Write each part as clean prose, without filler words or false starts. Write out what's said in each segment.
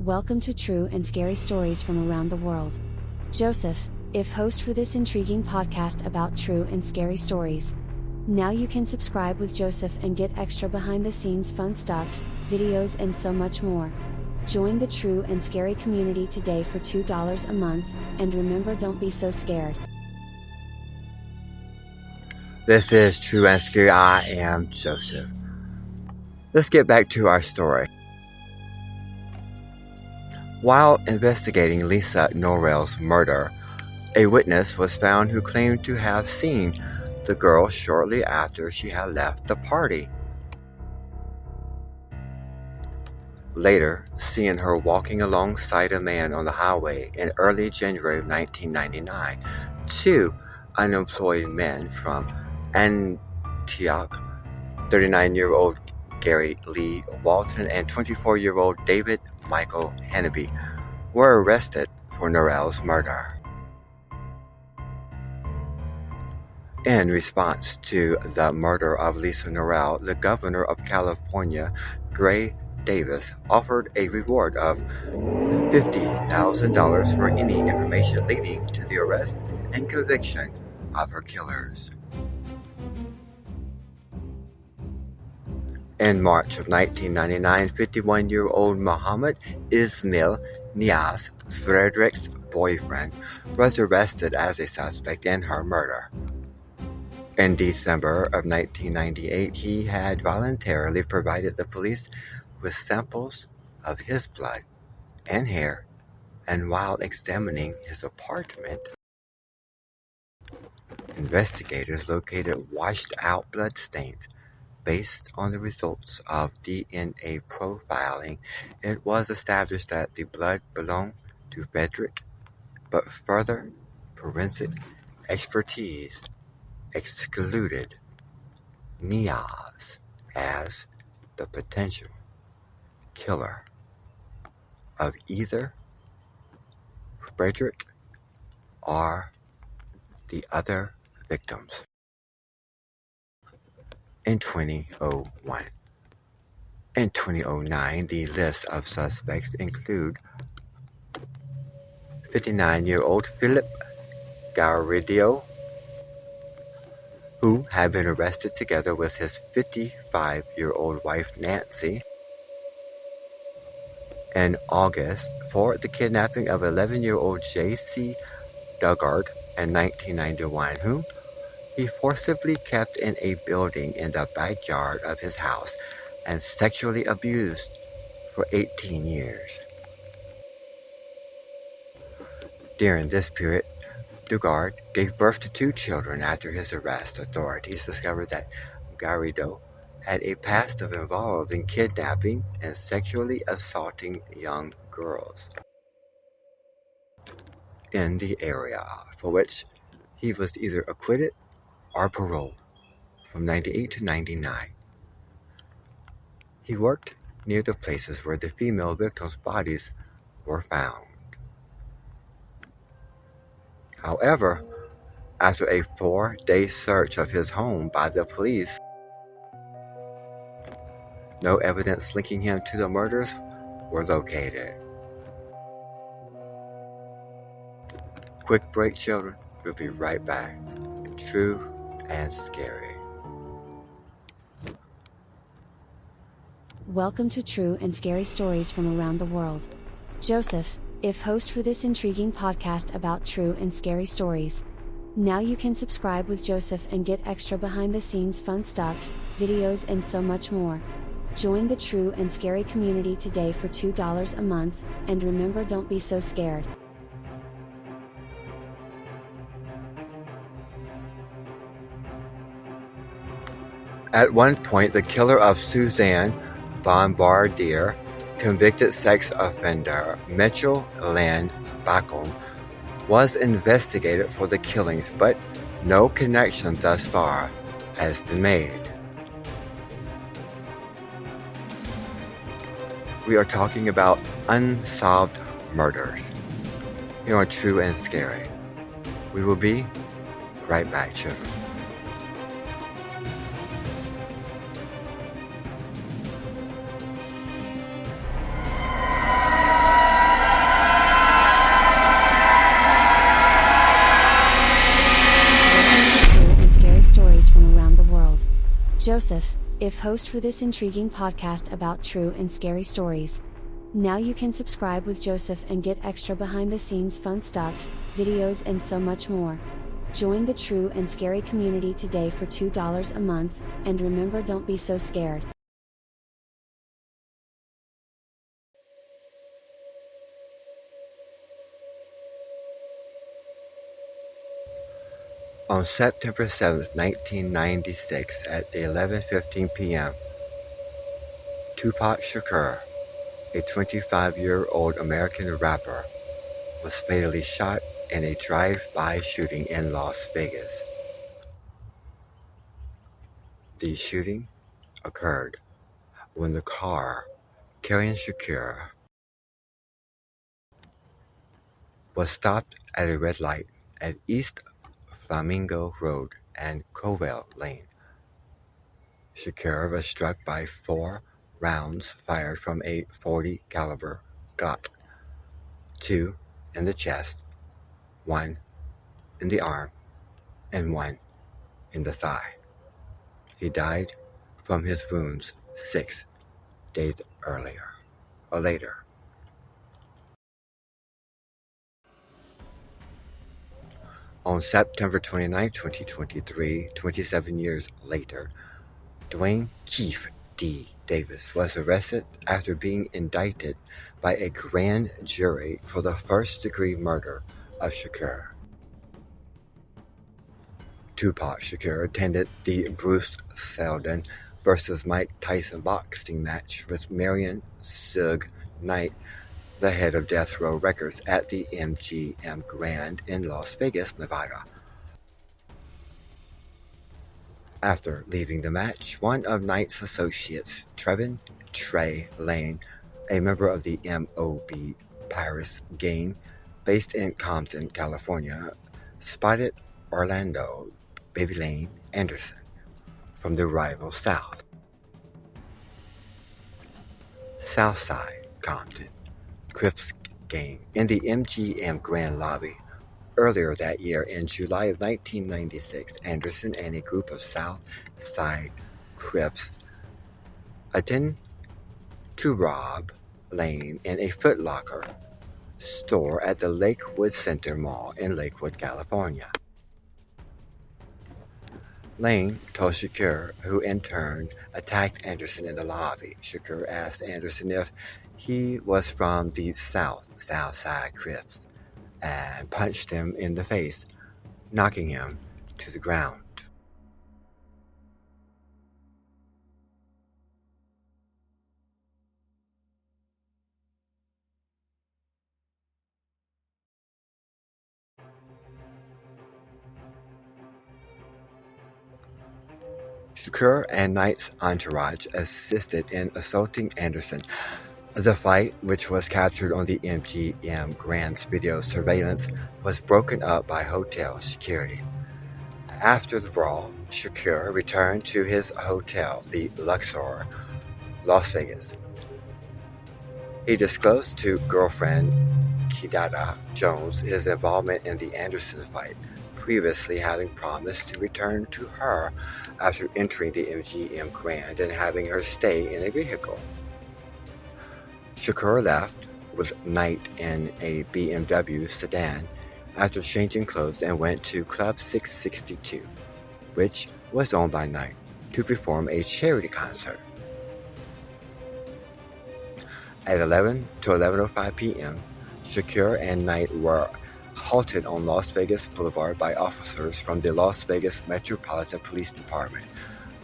Welcome to True and Scary Stories from Around the World. Joseph, if host for this intriguing podcast about true and scary stories. Now you can subscribe with Joseph and get extra behind the scenes fun stuff, videos and so much more. Join the True and Scary community today for $2 a month, and remember, don't be so scared. This is True and Scary. I am Joseph. Let's get back to our story. While investigating Lisa Norrell's murder, a witness was found who claimed to have seen the girl shortly after she had left the party. Later, seeing her walking alongside a man on the highway in early January of 1999, two unemployed men from Antioch, 39-year-old Gary Lee Walton and 24-year-old David Michael Hanneby, were arrested for Norrell's murder. In response to the murder of Lisa Norrell, the governor of California, Gray Davis, offered a reward of $50,000 for any information leading to the arrest and conviction of her killers. In March of 1999, 51-year-old Mohammed Ismail Niaz, Frederick's boyfriend, was arrested as a suspect in her murder. In December of 1998, he had voluntarily provided the police with samples of his blood and hair, and while examining his apartment, investigators located washed-out blood stains. Based on the results of DNA profiling, it was established that the blood belonged to Frederick, but further forensic expertise excluded Niaz as the potential killer of either Frederick or the other victims. In 2001. In 2009, the list of suspects include 59-year-old Philip Garrido, who had been arrested together with his 55-year-old wife Nancy in August for the kidnapping of 11-year-old J.C. Dugard in 1991, whom he forcibly kept in a building in the backyard of his house and sexually abused for 18 years. During this period, Dugard gave birth to 2 children. After his arrest, authorities discovered that Garrido had a past of involving kidnapping and sexually assaulting young girls in the area, for which he was either acquitted or paroled from 98 to 99. He worked near the places where the female victims' bodies were found. However, after a 4-day search of his home by the police, no evidence linking him to the murders were located. Quick break, children. We'll be right back. True and Scary. Welcome to True and Scary Stories from Around the World. Joseph, if host for this intriguing podcast about true and scary stories. Now you can subscribe with Joseph and get extra behind the scenes fun stuff, videos and so much more. Join the True and Scary community today for $2 a month, and remember, don't be so scared. At one point, the killer of Suzanne Bombardier, convicted sex offender Mitchell Land Bacon, was investigated for the killings, but no connection thus far has been made. We are talking about unsolved murders here on True and Scary. We will be right back, children. Joseph, if host for this intriguing podcast about true and scary stories. Now you can subscribe with Joseph and get extra behind the scenes fun stuff, videos and so much more. Join the true and scary community today for $2 a month, and remember, don't be so scared. On September 7, 1996 at 11:15 p.m., Tupac Shakur, a 25-year-old American rapper, was fatally shot in a drive-by shooting in Las Vegas. The shooting occurred when the car carrying Shakur was stopped at a red light at East Flamingo Road and Covell Lane. Shakur was struck by 4 rounds fired from a .40 caliber Glock, 2 in the chest, 1 in the arm, and 1 in the thigh. He died from his wounds 6 days later. On September 29, 2023, 27 years later, Dwayne Keefe D. Davis was arrested after being indicted by a grand jury for the first-degree murder of Shakur. Tupac Shakur attended the Bruce Seldon vs. Mike Tyson boxing match with Marion Suge Knight, the head of Death Row Records, at the MGM Grand in Las Vegas, Nevada. After leaving the match, one of Knight's associates, Trevin Trey Lane, a member of the MOB Paris gang based in Compton, California, spotted Orlando Baby Lane Anderson from the rival Southside Compton Crips gang in the MGM Grand lobby. Earlier that year, in July of 1996, Anderson and a group of South Side Crips attended to rob Lane in a Foot Locker store at the Lakewood Center Mall in Lakewood, California. Lane told Shakur, who in turn attacked Anderson in the lobby. Shakur asked Anderson if he was from the Southside Crips, and punched him in the face, knocking him to the ground. Shakur and Knight's entourage assisted in assaulting Anderson. The fight, which was captured on the MGM Grand's video surveillance, was broken up by hotel security. After the brawl, Shakur returned to his hotel, the Luxor, Las Vegas. He disclosed to girlfriend Kidada Jones his involvement in the Anderson fight, previously having promised to return to her after entering the MGM Grand and having her stay in a vehicle. Shakur left with Knight in a BMW sedan after changing clothes and went to Club 662, which was owned by Knight, to perform a charity concert. At 11 to 11:05 p.m., Shakur and Knight were halted on Las Vegas Boulevard by officers from the Las Vegas Metropolitan Police Department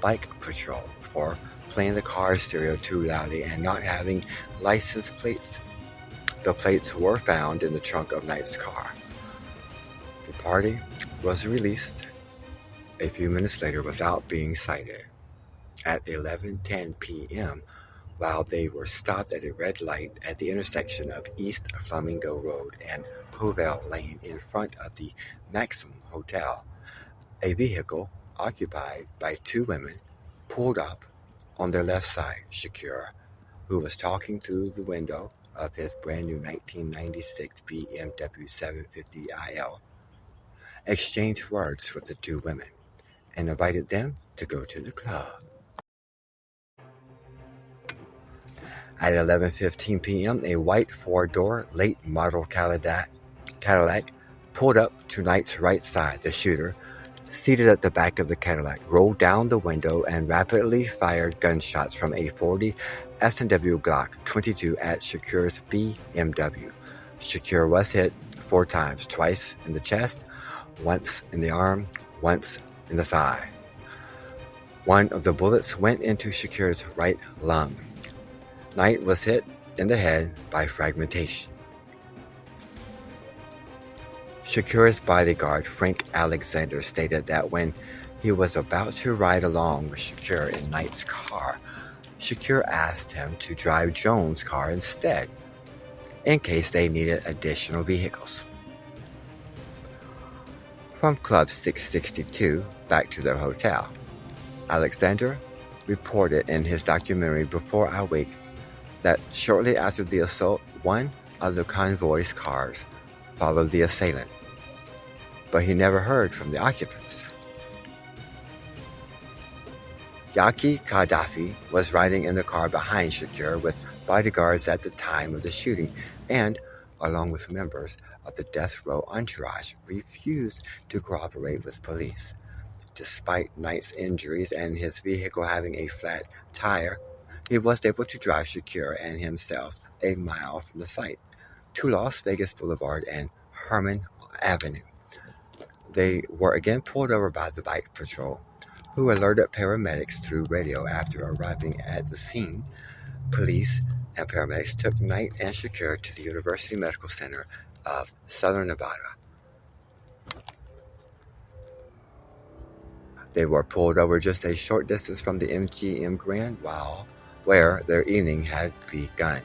Bike Patrol for playing the car stereo too loudly and not having license plates. The plates were found in the trunk of Knight's car. The party was released a few minutes later without being cited. At 11:10 p.m., while they were stopped at a red light at the intersection of East Flamingo Road and Covell Lane in front of the Maxim Hotel, a vehicle occupied by 2 women pulled up on their left side. Shakur, who was talking through the window of his brand new 1996 BMW 750 IL, exchanged words with the 2 women, and invited them to go to the club. At 11:15 p.m., a white four-door late model Cadillac pulled up to Knight's right side. The shooter, seated at the back of the Cadillac, rolled down the window and rapidly fired gunshots from a .40 S&W Glock 22 at Shakur's BMW. Shakur was hit 4 times, twice in the chest, once in the arm, once in the thigh. One of the bullets went into Shakur's right lung. Knight was hit in the head by fragmentation. Shakur's bodyguard, Frank Alexander, stated that when he was about to ride along with Shakur in Knight's car, Shakur asked him to drive Jones' car instead, in case they needed additional vehicles. From Club 662 back to their hotel, Alexander reported in his documentary Before I Wake that shortly after the assault, one of the convoy's cars followed the assailant, but he never heard from the occupants. Yaki Gaddafi was riding in the car behind Shakur with bodyguards at the time of the shooting and, along with members of the death row entourage, refused to cooperate with police. Despite Knight's injuries and his vehicle having a flat tire, he was able to drive Shakur and himself a mile from the site to Las Vegas Boulevard and Herman Avenue. They were again pulled over by the bike patrol, who alerted paramedics through radio. After arriving at the scene, police and paramedics took Knight and Shakur to the University Medical Center of Southern Nevada. They were pulled over just a short distance from the MGM Grand, where their evening had begun.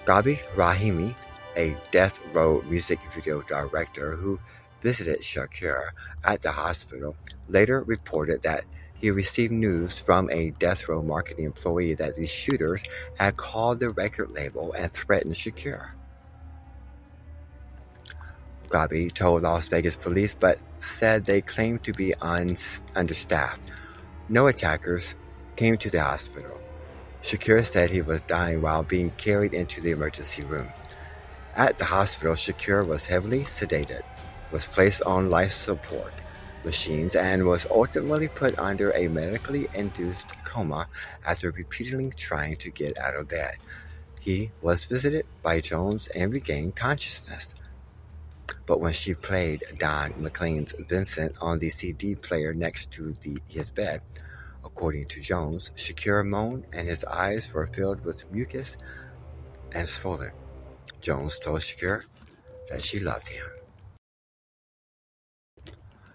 Gabi Rahimi, a death row music video director who visited Shakur at the hospital, later reported that he received news from a death row marketing employee that the shooters had called the record label and threatened Shakur. Gabi told Las Vegas police, but said they claimed to be understaffed. No attackers came to the hospital. Shakur said he was dying while being carried into the emergency room. At the hospital, Shakur was heavily sedated, was placed on life support machines, and was ultimately put under a medically induced coma after repeatedly trying to get out of bed. He was visited by Jones and regained consciousness. But when she played Don McLean's Vincent on the CD player next to his bed, according to Jones, Shakur moaned and his eyes were filled with mucus and swollen. Jones told Shakur that she loved him.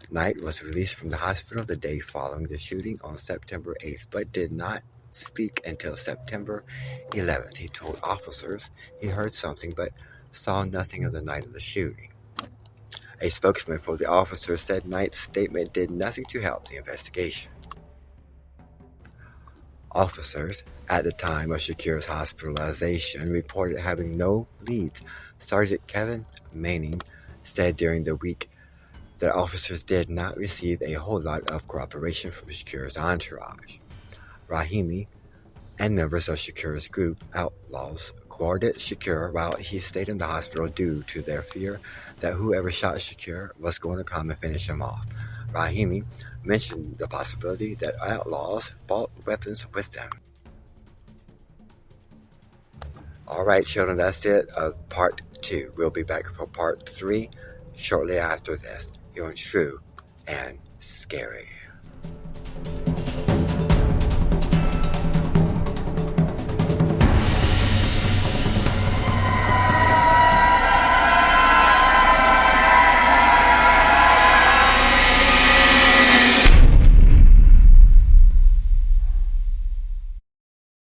Knight was released from the hospital the day following the shooting on September 8th, but did not speak until September 11th. He told officers he heard something but saw nothing of the night of the shooting. A spokesman for the officer said Knight's statement did nothing to help the investigation. Officers at the time of Shakur's hospitalization reported having no leads. Sergeant Kevin Manning said during the week that officers did not receive a whole lot of cooperation from Shakur's entourage. Rahimi and members of Shakur's group, Outlaws, guarded Shakur while he stayed in the hospital due to their fear that whoever shot Shakur was going to come and finish him off. Rahimi mentioned the possibility that Outlaws brought weapons with them. Alright, children, that's it of part 2. We'll be back for part 3 shortly after this. You're True and Scary.